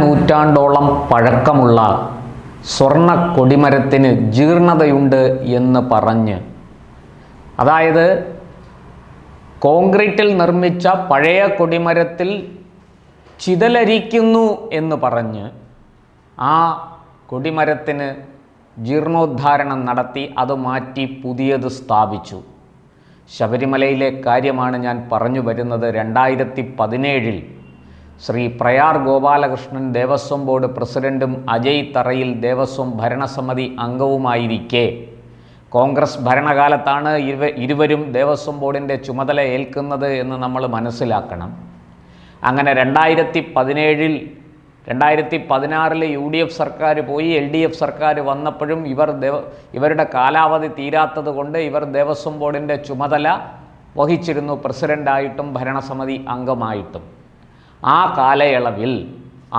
നൂറ്റാണ്ടോളം പഴക്കമുള്ള സ്വർണ്ണ കൊടിമരത്തിന് ജീർണതയുണ്ട് എന്ന് പറഞ്ഞ്, അതായത് കോൺക്രീറ്റിൽ നിർമ്മിച്ച പഴയ കൊടിമരത്തിൽ ചിതലരിക്കുന്നു എന്ന് പറഞ്ഞ് ആ കൊടിമരത്തിന് ജീർണോദ്ധാരണം നടത്തി അത് മാറ്റി പുതിയത് സ്ഥാപിച്ചു. ശബരിമലയിലെ കാര്യമാണ് ഞാൻ പറഞ്ഞു വരുന്നത്. 2017 ശ്രീ പ്രയാർ ഗോപാലകൃഷ്ണൻ ദേവസ്വം ബോർഡ് പ്രസിഡന്റും അജയ് തറയിൽ ദേവസ്വം ഭരണസമിതി അംഗവുമായിരിക്കെ, കോൺഗ്രസ് ഭരണകാലത്താണ് ഇരുവരും ദേവസ്വം ബോർഡിൻ്റെ ചുമതല ഏൽക്കുന്നത് എന്ന് നമ്മൾ മനസ്സിലാക്കണം. അങ്ങനെ 2016 UDF സർക്കാർ പോയി, LDF സർക്കാർ വന്നപ്പോഴും ഇവരുടെ കാലാവധി തീരാത്തത് കൊണ്ട് ഇവർ ദേവസ്വം ബോർഡിൻ്റെ ചുമതല വഹിച്ചിരുന്നു, പ്രസിഡൻ്റായിട്ടും ഭരണസമിതി അംഗമായിട്ടും. ആ കാലയളവിൽ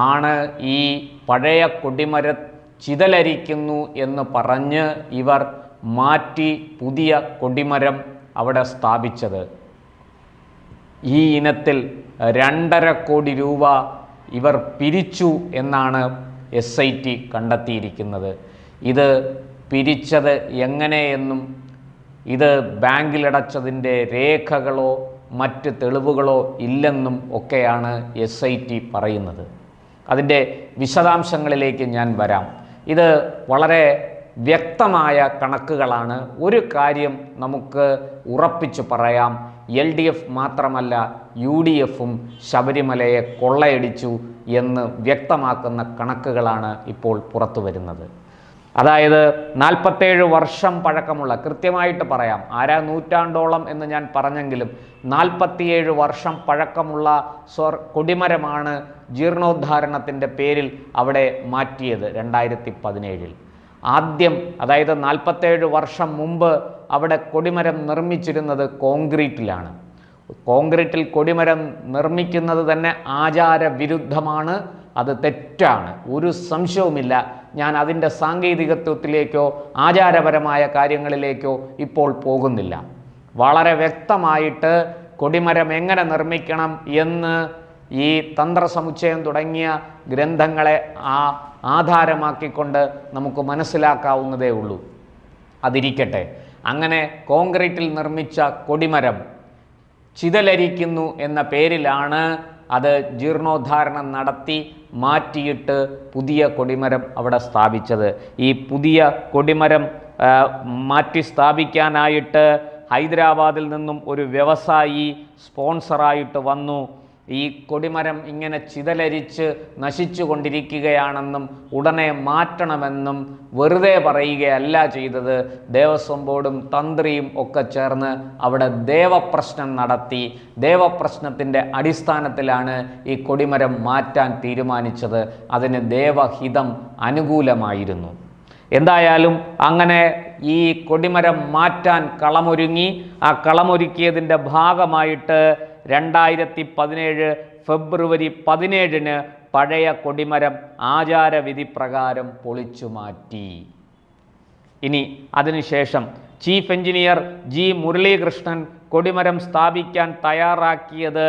ആണ് ഈ പഴയ കൊടിമര ചിതലരിക്കുന്നു എന്ന് പറഞ്ഞ് ഇവർ മാറ്റി പുതിയ കൊടിമരം അവിടെ സ്ഥാപിച്ചത്. ഈ ഇനത്തിൽ 2.5 കോടി രൂപ ഇവർ പിരിച്ചു എന്നാണ് SIT കണ്ടെത്തിയിരിക്കുന്നത്. ഇത് പിരിച്ചത് എങ്ങനെയെന്നും ഇത് ബാങ്കിലടച്ചതിൻ്റെ രേഖകളോ മറ്റ് തെളിവുകളോ ഇല്ലെന്നും ഒക്കെയാണ് SIT പറയുന്നത്. അതിൻ്റെ വിശദാംശങ്ങളിലേക്ക് ഞാൻ വരാം. ഇത് വളരെ വ്യക്തമായ കണക്കുകളാണ്. ഒരു കാര്യം നമുക്ക് ഉറപ്പിച്ചു പറയാം, LDF മാത്രമല്ല UDFും ശബരിമലയെ കൊള്ളയടിച്ചു എന്ന് വ്യക്തമാക്കുന്ന കണക്കുകളാണ് ഇപ്പോൾ പുറത്തു വരുന്നത്. അതായത് 47 വർഷം പഴക്കമുള്ള, കൃത്യമായിട്ട് പറയാം, നൂറ്റാണ്ടോളം എന്ന് ഞാൻ പറഞ്ഞെങ്കിലും 47 വർഷം പഴക്കമുള്ള കൊടിമരമാണ് ജീർണോദ്ധാരണത്തിൻ്റെ പേരിൽ അവിടെ മാറ്റിയത് 2017. ആദ്യം, അതായത് 47 വർഷം മുമ്പ് അവിടെ കൊടിമരം നിർമ്മിച്ചിരുന്നത് കോൺക്രീറ്റിലാണ്. കോൺക്രീറ്റിൽ കൊടിമരം നിർമ്മിക്കുന്നത് തന്നെ ആചാരവിരുദ്ധമാണ്, അത് തെറ്റാണ്, ഒരു സംശയവുമില്ല. ഞാൻ അതിൻ്റെ സാങ്കേതികത്വത്തിലേക്കോ ആചാരപരമായ കാര്യങ്ങളിലേക്കോ ഇപ്പോൾ പോകുന്നില്ല. വളരെ വ്യക്തമായിട്ട് കൊടിമരം എങ്ങനെ നിർമ്മിക്കണം എന്ന് ഈ തന്ത്രസമുച്ചയം തുടങ്ങിയ ഗ്രന്ഥങ്ങളെ ആധാരമാക്കിക്കൊണ്ട് നമുക്ക് മനസ്സിലാക്കാവുന്നതേ ഉള്ളൂ. അതിരിക്കട്ടെ, അങ്ങനെ കോൺക്രീറ്റിൽ നിർമ്മിച്ച കൊടിമരം ചിതലരിക്കുന്നു എന്ന പേരിലാണ് അത് ജീർണോദ്ധാരണം നടത്തി മാറ്റിയിട്ട് പുതിയ കൊടിമരം അവിടെ സ്ഥാപിച്ചത്. ഈ പുതിയ കൊടിമരം മാറ്റി സ്ഥാപിക്കാനായിട്ട് ഹൈദരാബാദിൽ നിന്നും ഒരു വ്യവസായി സ്പോൺസറായിട്ട് വന്നു. ഈ കൊടിമരം ഇങ്ങനെ ചിതലരിച്ച് നശിച്ചു കൊണ്ടിരിക്കുകയാണെന്നും ഉടനെ മാറ്റണമെന്നും വെറുതെ പറയുകയല്ല ചെയ്തത്. ദേവസ്വം ബോർഡും തന്ത്രിയും ഒക്കെ ചേർന്ന് അവിടെ ദേവപ്രശ്നം നടത്തി. ദേവപ്രശ്നത്തിൻ്റെ അടിസ്ഥാനത്തിലാണ് ഈ കൊടിമരം മാറ്റാൻ തീരുമാനിച്ചത്. അതിന് ദേവഹിതം അനുകൂലമായിരുന്നു. എന്തായാലും അങ്ങനെ ഈ കൊടിമരം മാറ്റാൻ കളമൊരുങ്ങി. ആ കളമൊരുക്കിയതിൻ്റെ ഭാഗമായിട്ട് 2017 ഫെബ്രുവരി 17 പഴയ കൊടിമരം ആചാരവിധി പ്രകാരം പൊളിച്ചു മാറ്റി. ഇനി അതിനുശേഷം ചീഫ് എഞ്ചിനീയർ G. മുരളീകൃഷ്ണൻ കൊടിമരം സ്ഥാപിക്കാൻ തയ്യാറാക്കിയത്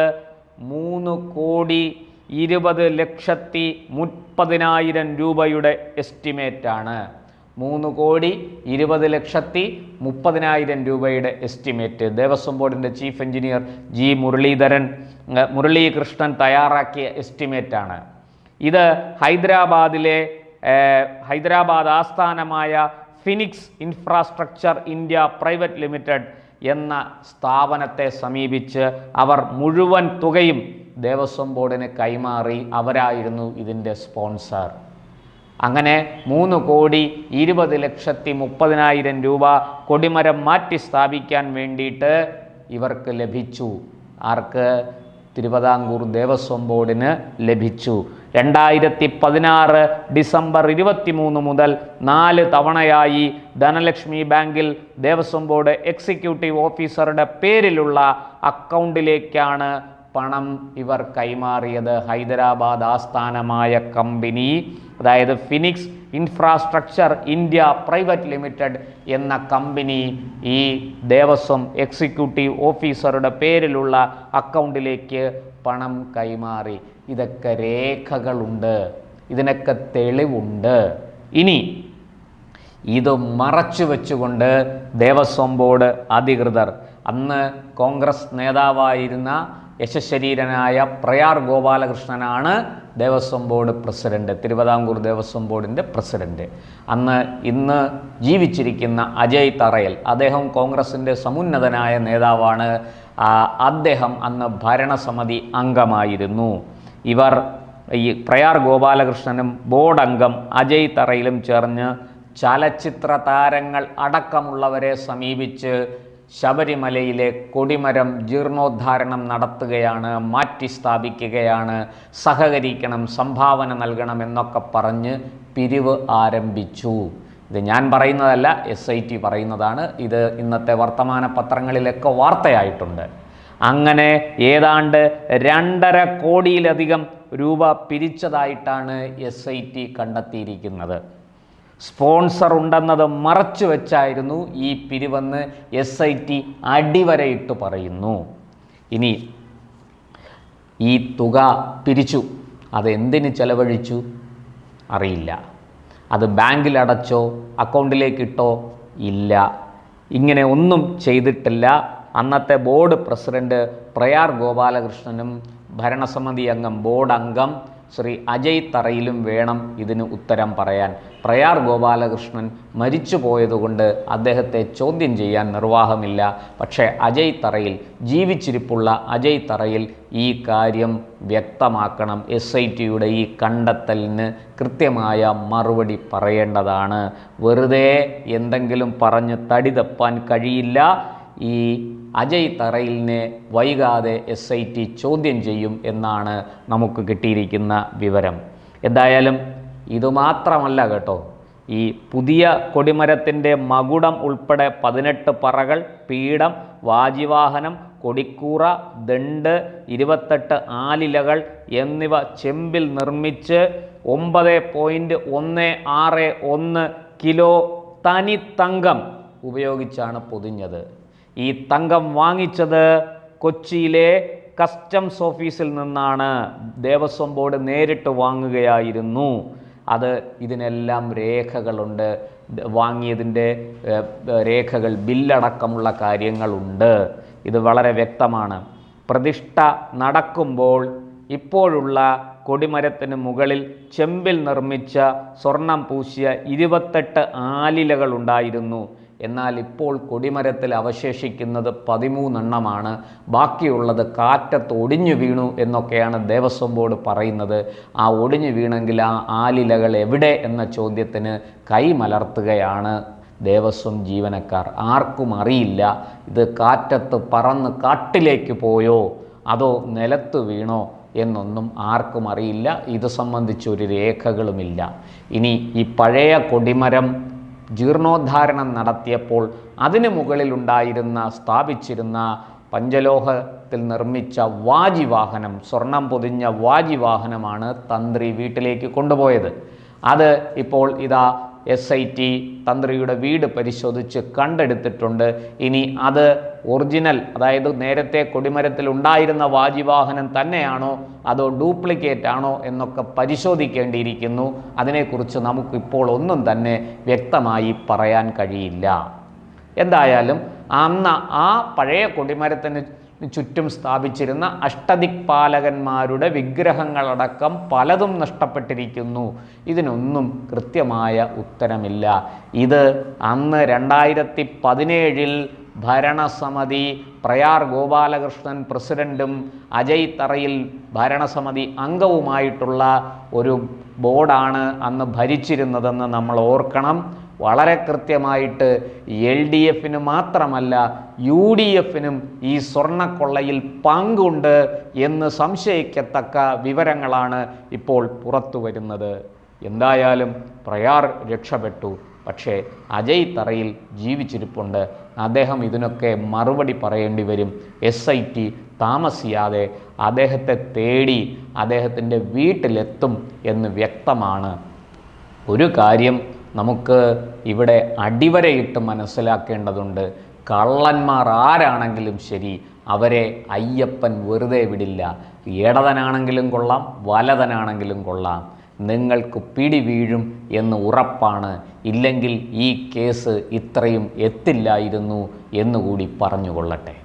3,20,30,000 രൂപയുടെ എസ്റ്റിമേറ്റാണ്. 3,20,30,000 രൂപയുടെ എസ്റ്റിമേറ്റ് ദേവസ്വം ബോർഡിൻ്റെ ചീഫ് എഞ്ചിനീയർ G. മുരളീകൃഷ്ണൻ തയ്യാറാക്കിയ എസ്റ്റിമേറ്റാണ്. ഇത് ഹൈദരാബാദ് ആസ്ഥാനമായ phoenix infrastructure India private limited എന്ന സ്ഥാപനത്തെ സമീപിച്ച് അവർ മുഴുവൻ തുകയും ദേവസ്വം ബോർഡിന് കൈമാറി. അവരായിരുന്നു ഇതിൻ്റെ സ്പോൺസർ. അങ്ങനെ 3,20,30,000 രൂപ കൊടിമരം മാറ്റി സ്ഥാപിക്കാൻ വേണ്ടിയിട്ട് ഇവർക്ക് ലഭിച്ചു. ആർക്ക്? തിരുവിതാംകൂർ ദേവസ്വം ബോർഡിന് ലഭിച്ചു. 2016 ഡിസംബർ 23 മുതൽ 4 തവണയായി ധനലക്ഷ്മി ബാങ്കിൽ ദേവസ്വം ബോർഡ് എക്സിക്യൂട്ടീവ് ഓഫീസറുടെ പേരിലുള്ള അക്കൗണ്ടിലേക്കാണ് പണം ഇവർ കൈമാറിയത് ഹൈദരാബാദ് ആസ്ഥാനമായ കമ്പനി, അതായത് phoenix infrastructure India private limited എന്ന കമ്പനി ഈ ദേവസ്വം എക്സിക്യൂട്ടീവ് ഓഫീസറുടെ പേരിലുള്ള അക്കൗണ്ടിലേക്ക് പണം കൈമാറി. ഇതൊക്കെ രേഖകളുണ്ട്, ഇതിനൊക്കെ തെളിവുണ്ട്. ഇനി ഇത് മറച്ചു വെച്ചുകൊണ്ട് ദേവസ്വം ബോർഡ് അധികൃതർ, അന്ന് കോൺഗ്രസ് നേതാവായിരുന്ന യശശരീരനായ പ്രയാർ ഗോപാലകൃഷ്ണനാണ് ദേവസ്വം ബോർഡ് പ്രസിഡന്റ്, തിരുവിതാംകൂർ ദേവസ്വം ബോർഡിൻ്റെ പ്രസിഡന്റ്. ഇന്ന് ജീവിച്ചിരിക്കുന്ന അജയ് തറയൽ, അദ്ദേഹം കോൺഗ്രസിൻ്റെ സമുന്നതനായ നേതാവാണ്. അദ്ദേഹം അന്ന് ഭരണസമിതി അംഗമായിരുന്നു. ഈ പ്രയാർ ഗോപാലകൃഷ്ണനും ബോർഡ് അംഗം അജയ് തറയിലും ചേർന്ന് ചലച്ചിത്ര താരങ്ങൾ അടക്കമുള്ളവരെ സമീപിച്ച് ശബരിമലയിലെ കൊടിമരം ജീർണോദ്ധാരണം നടത്തുകയാണ്, മാറ്റി സ്ഥാപിക്കുകയാണ്, സഹകരിക്കണം, സംഭാവന നൽകണം എന്നൊക്കെ പറഞ്ഞ് പിരിവ് ആരംഭിച്ചു. ഇത് ഞാൻ പറയുന്നതല്ല, SIT പറയുന്നതാണ്. ഇത് ഇന്നത്തെ വർത്തമാന പത്രങ്ങളിലൊക്കെ വാർത്തയായിട്ടുണ്ട്. അങ്ങനെ ഏതാണ്ട് 2.5 കോടിയിലധികം രൂപ പിരിച്ചതായിട്ടാണ് SIT കണ്ടെത്തിയിരിക്കുന്നത്. സ്പോൺസർ ഉണ്ടെന്നത് മറച്ചു വെച്ചായിരുന്നു ഈ പിരിവെന്ന് SIT അടിവരയിട്ട് പറയുന്നു. ഇനി ഈ തുക പിരിച്ചു, അതെന്തിന് ചെലവഴിച്ചു അറിയില്ല. അത് ബാങ്കിൽ അടച്ചോ അക്കൗണ്ടിലേക്കിട്ടോ ഇല്ല. ഇങ്ങനെ ഒന്നും ചെയ്തിട്ടില്ല. അന്നത്തെ ബോർഡ് പ്രസിഡന്റ് പ്രയാർ ഗോപാലകൃഷ്ണനും ഭരണസമിതി അംഗം ബോർഡ് അംഗം ശ്രീ അജയ് തറയിലും വേണം ഇതിന് ഉത്തരം പറയാൻ. പ്രയാർ ഗോപാലകൃഷ്ണൻ മരിച്ചു പോയതുകൊണ്ട് അദ്ദേഹത്തെ ചോദ്യം ചെയ്യാൻ നിർവാഹമില്ല. പക്ഷേ അജയ് തറയിൽ, ജീവിച്ചിരിപ്പുള്ള അജയ് തറയിൽ ഈ കാര്യം വ്യക്തമാക്കണം. SITയുടെ ഈ കണ്ടെത്തലിന് കൃത്യമായ മറുപടി പറയേണ്ടതാണ്. വെറുതെ എന്തെങ്കിലും പറഞ്ഞ് തടി തപ്പാൻ കഴിയില്ല. ഈ അജയ് തറയിലിനെ വൈകാതെ SIT ചോദ്യം ചെയ്യും എന്നാണ് നമുക്ക് കിട്ടിയിരിക്കുന്ന വിവരം. എന്തായാലും ഇതുമാത്രമല്ല കേട്ടോ, ഈ പുതിയ കൊടിമരത്തിൻ്റെ മകുടം ഉൾപ്പെടെ 18 പറകൾ, പീഠം, വാജിവാഹനം, കൊടിക്കൂറ, ദണ്ട്, 28 ആലിലകൾ എന്നിവ ചെമ്പിൽ നിർമ്മിച്ച് 9.161 കിലോ തനി തങ്കം ഉപയോഗിച്ചാണ് പൊതിഞ്ഞത്. ഈ തങ്കം വാങ്ങിച്ചത് കൊച്ചിയിലെ കസ്റ്റംസ് ഓഫീസിൽ നിന്നാണ്. ദേവസ്വം ബോർഡ് നേരിട്ട് വാങ്ങുകയായിരുന്നു. ഇതിനെല്ലാം രേഖകളുണ്ട്. വാങ്ങിയതിൻ്റെ രേഖകൾ, ബില്ലടക്കമുള്ള കാര്യങ്ങളുണ്ട്. ഇത് വളരെ വ്യക്തമാണ്. പ്രതിഷ്ഠ നടക്കുമ്പോൾ ഇപ്പോഴുള്ള കൊടിമരത്തിന് മുകളിൽ ചെമ്പിൽ നിർമ്മിച്ച സ്വർണം പൂശിയ 28 ആലിലകൾ ഉണ്ടായിരുന്നു. എന്നാൽ ഇപ്പോൾ കൊടിമരത്തിൽ അവശേഷിക്കുന്നത് 13 എണ്ണമാണ്. ബാക്കിയുള്ളത് കാറ്റത്ത് ഒടിഞ്ഞു വീണു എന്നൊക്കെയാണ് ദേവസ്വം ബോർഡ് പറയുന്നത്. ആ ഒടിഞ്ഞു വീണെങ്കിൽ ആ ആലിലകൾ എവിടെ എന്ന ചോദ്യത്തിന് കൈമലർത്തുകയാണ് ദേവസ്വം ജീവനക്കാർ. ആർക്കും അറിയില്ല ഇത് കാറ്റത്ത് പറന്ന് കാട്ടിലേക്ക് പോയോ അതോ നിലത്ത് വീണോ എന്നൊന്നും ആർക്കും അറിയില്ല. ഇത് സംബന്ധിച്ചൊരു രേഖകളുമില്ല. ഇനി ഈ പഴയ കൊടിമരം ജീർണോദ്ധാരണം നടത്തിയപ്പോൾ അതിന് മുകളിലുണ്ടായിരുന്ന, സ്ഥാപിച്ചിരുന്ന പഞ്ചലോഹത്തിൽ നിർമ്മിച്ച വാജിവാഹനം, സ്വർണം പൊതിഞ്ഞ വാജിവാഹനമാണ് തന്ത്രി വീട്ടിലേക്ക് കൊണ്ടുപോയത്. അത് ഇപ്പോൾ ഇതാ SIT തന്ത്രിയുടെ വീട് പരിശോധിച്ച് കണ്ടെടുത്തിട്ടുണ്ട്. ഇനി അത് ഒറിജിനൽ, അതായത് നേരത്തെ കൊടിമരത്തിൽ ഉണ്ടായിരുന്ന വാജിവാഹനം തന്നെയാണോ അതോ ഡ്യൂപ്ലിക്കേറ്റ് ആണോ എന്നൊക്കെ പരിശോധിക്കേണ്ടിയിരിക്കുന്നു. അതിനെക്കുറിച്ച് നമുക്കിപ്പോൾ ഒന്നും തന്നെ വ്യക്തമായി പറയാൻ കഴിയില്ല. എന്തായാലും അന്ന് ആ പഴയ കൊടിമരത്തിന് ചുറ്റും സ്ഥാപിച്ചിരുന്ന അഷ്ടദിക്പാലകന്മാരുടെ വിഗ്രഹങ്ങളടക്കം പലതും നഷ്ടപ്പെട്ടിരിക്കുന്നു. ഇതിനൊന്നും കൃത്യമായ ഉത്തരമില്ല. ഇത് അന്ന് 2017 ഭരണസമിതി, പ്രയാർ ഗോപാലകൃഷ്ണൻ പ്രസിഡന്റും അജയ് തറയിൽ ഭരണസമിതി അംഗവുമായിട്ടുള്ള ഒരു ബോർഡാണ് അന്ന് ഭരിച്ചിരുന്നതെന്ന് നമ്മൾ ഓർക്കണം. വളരെ കൃത്യമായിട്ട് LDFന് മാത്രമല്ല UDFനും ഈ സ്വർണ്ണക്കൊള്ളയിൽ പങ്കുണ്ട് എന്ന് സംശയിക്കത്തക്ക വിവരങ്ങളാണ് ഇപ്പോൾ പുറത്തു വരുന്നത്. എന്തായാലും പ്രയാർ രക്ഷപ്പെട്ടു. പക്ഷേ അജയ് തറയിൽ ജീവിച്ചിരിപ്പുണ്ട്. അദ്ദേഹം ഇതിനൊക്കെ മറുപടി പറയേണ്ടി വരും. SIT താമസിയാതെ അദ്ദേഹത്തെ തേടി അദ്ദേഹത്തിൻ്റെ വീട്ടിലെത്തും എന്ന് വ്യക്തമാണ്. ഒരു കാര്യം നമുക്ക് ഇവിടെ അടിവരയിട്ട് മനസ്സിലാക്കേണ്ടതുണ്ട്. കള്ളന്മാർ ആരാണെങ്കിലും ശരി, അവരെ അയ്യപ്പൻ വെറുതെ വിടില്ല. ഇടതനാണെങ്കിലും കൊള്ളാം, വലതനാണെങ്കിലും കൊള്ളാം, നിങ്ങൾക്ക് പിടി വീഴും എന്ന് ഉറപ്പാണ്. ഇല്ലെങ്കിൽ ഈ കേസ് ഇത്രയും എത്തില്ലായിരുന്നു എന്നുകൂടി പറഞ്ഞുകൊള്ളട്ടെ.